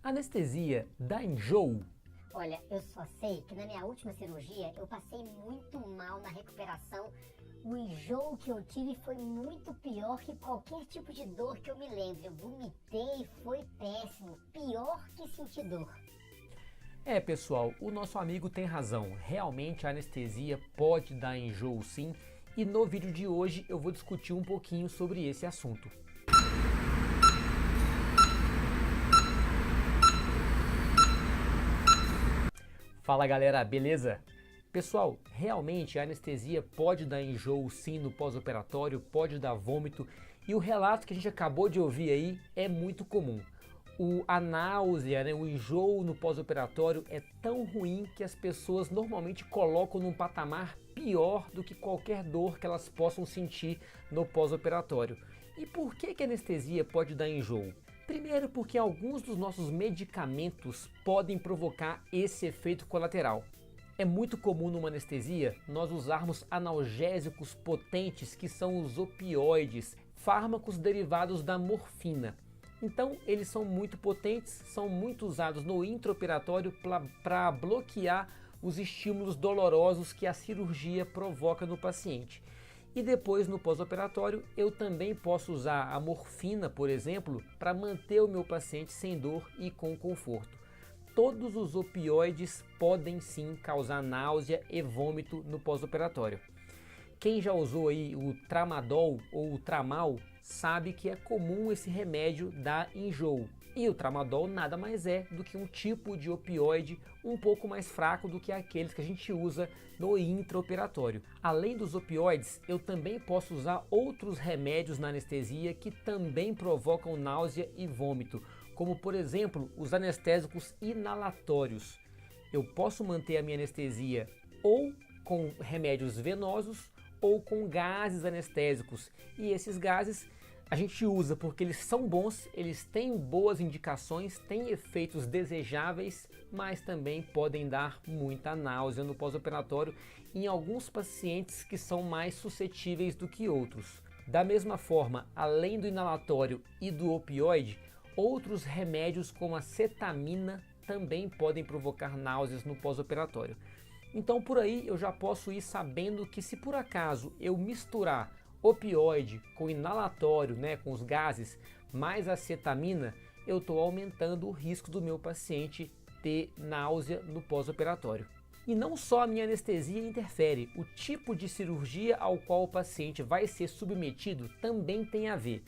Anestesia dá enjoo? Olha, eu só sei que na minha última cirurgia eu passei muito mal na recuperação. O enjoo que eu tive foi muito pior que qualquer tipo de dor que eu me lembre. Eu vomitei, foi péssimo, pior que sentir dor. Pessoal, o nosso amigo tem razão. Realmente a anestesia pode dar enjoo sim, e no vídeo de hoje eu vou discutir um pouquinho sobre esse assunto. Fala galera, beleza? Pessoal, realmente a anestesia pode dar enjoo sim no pós-operatório, pode dar vômito, e o relato que a gente acabou de ouvir aí é muito comum. A náusea, o enjoo no pós-operatório é tão ruim que as pessoas normalmente colocam num patamar pior do que qualquer dor que elas possam sentir no pós-operatório. E por que a anestesia pode dar enjoo? Primeiro, porque alguns dos nossos medicamentos podem provocar esse efeito colateral. É muito comum numa anestesia nós usarmos analgésicos potentes, que são os opioides, fármacos derivados da morfina. Então eles são muito potentes, são muito usados no intraoperatório para bloquear os estímulos dolorosos que a cirurgia provoca no paciente. E depois no pós-operatório eu também posso usar a morfina, por exemplo, para manter o meu paciente sem dor e com conforto. Todos os opioides podem sim causar náusea e vômito no pós-operatório. Quem já usou aí o tramadol ou o tramal sabe que é comum esse remédio dar enjoo. E o tramadol nada mais é do que um tipo de opioide um pouco mais fraco do que aqueles que a gente usa no intraoperatório. Além dos opioides, eu também posso usar outros remédios na anestesia que também provocam náusea e vômito, como por exemplo os anestésicos inalatórios. Eu posso manter a minha anestesia ou com remédios venosos ou com gases anestésicos, e esses gases a gente usa porque eles são bons, eles têm boas indicações, têm efeitos desejáveis, mas também podem dar muita náusea no pós-operatório em alguns pacientes que são mais suscetíveis do que outros. Da mesma forma, além do inalatório e do opioide, outros remédios como a cetamina também podem provocar náuseas no pós-operatório. Então por aí eu já posso ir sabendo que se por acaso eu misturar opioide com inalatório, com os gases, mais a cetamina, eu estou aumentando o risco do meu paciente ter náusea no pós-operatório. E não só a minha anestesia interfere, o tipo de cirurgia ao qual o paciente vai ser submetido também tem a ver.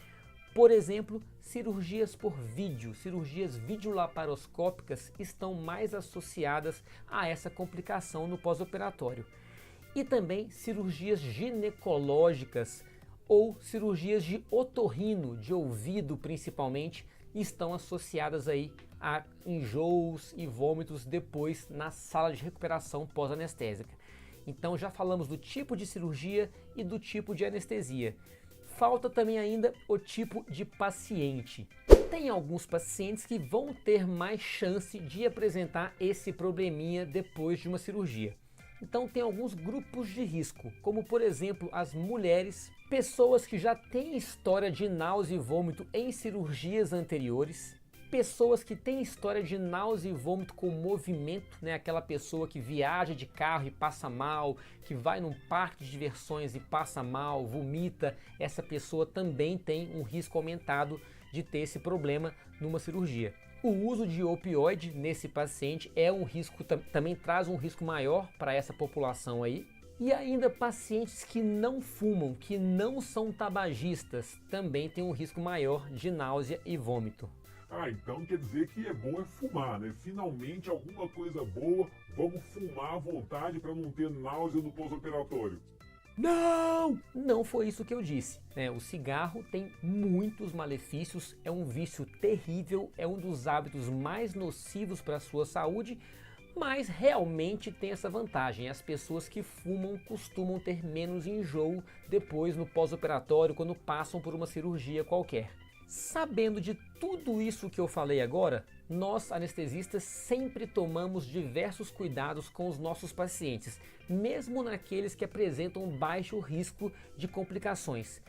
Por exemplo, cirurgias por vídeo, cirurgias videolaparoscópicas estão mais associadas a essa complicação no pós-operatório. E também cirurgias ginecológicas ou cirurgias de otorrino, de ouvido principalmente, estão associadas aí a enjoos e vômitos depois na sala de recuperação pós-anestésica. Então já falamos do tipo de cirurgia e do tipo de anestesia. Falta também ainda o tipo de paciente. Tem alguns pacientes que vão ter mais chance de apresentar esse probleminha depois de uma cirurgia. Então tem alguns grupos de risco, como por exemplo as mulheres, pessoas que já têm história de náusea e vômito em cirurgias anteriores, pessoas que têm história de náusea e vômito com movimento, aquela pessoa que viaja de carro e passa mal, que vai num parque de diversões e passa mal, vomita, essa pessoa também tem um risco aumentado de ter esse problema numa cirurgia. O uso de opioide nesse paciente é um risco, também traz um risco maior para essa população aí. E ainda pacientes que não fumam, que não são tabagistas, também tem um risco maior de náusea e vômito. Então quer dizer que é bom fumar, né? Finalmente alguma coisa boa, vamos fumar à vontade para não ter náusea no pós-operatório. Não! Não foi isso que eu disse. O cigarro tem muitos malefícios, é um vício terrível, é um dos hábitos mais nocivos para a sua saúde, mas realmente tem essa vantagem. As pessoas que fumam costumam ter menos enjoo depois no pós-operatório, quando passam por uma cirurgia qualquer. Sabendo de tudo isso que eu falei agora, nós anestesistas sempre tomamos diversos cuidados com os nossos pacientes, mesmo naqueles que apresentam baixo risco de complicações.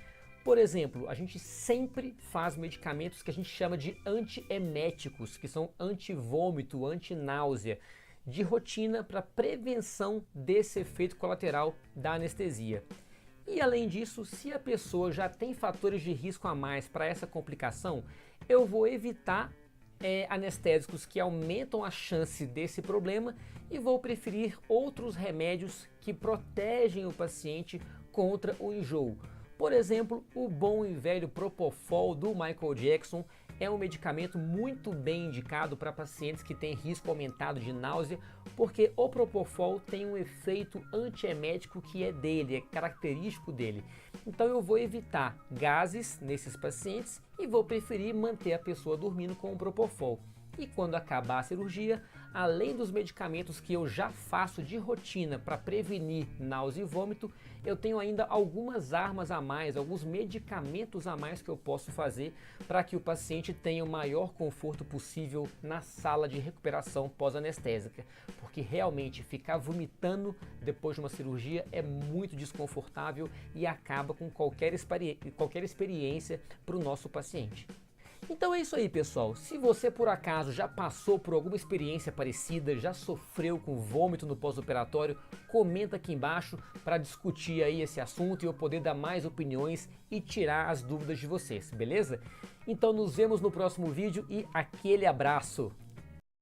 Por exemplo, a gente sempre faz medicamentos que a gente chama de antieméticos, que são antivômito, antináusea, de rotina para prevenção desse efeito colateral da anestesia. E além disso, se a pessoa já tem fatores de risco a mais para essa complicação, eu vou evitar anestésicos que aumentam a chance desse problema e vou preferir outros remédios que protegem o paciente contra o enjoo. Por exemplo, o bom e velho Propofol do Michael Jackson é um medicamento muito bem indicado para pacientes que têm risco aumentado de náusea, porque o Propofol tem um efeito antiemético que é dele, é característico dele. Então eu vou evitar gases nesses pacientes e vou preferir manter a pessoa dormindo com o Propofol. E quando acabar a cirurgia, além dos medicamentos que eu já faço de rotina para prevenir náusea e vômito, eu tenho ainda algumas armas a mais, alguns medicamentos a mais que eu posso fazer para que o paciente tenha o maior conforto possível na sala de recuperação pós-anestésica. Porque realmente ficar vomitando depois de uma cirurgia é muito desconfortável e acaba com qualquer experiência para o nosso paciente. Então é isso aí, pessoal. Se você por acaso já passou por alguma experiência parecida, já sofreu com vômito no pós-operatório, comenta aqui embaixo para discutir aí esse assunto e eu poder dar mais opiniões e tirar as dúvidas de vocês, beleza? Então nos vemos no próximo vídeo e aquele abraço!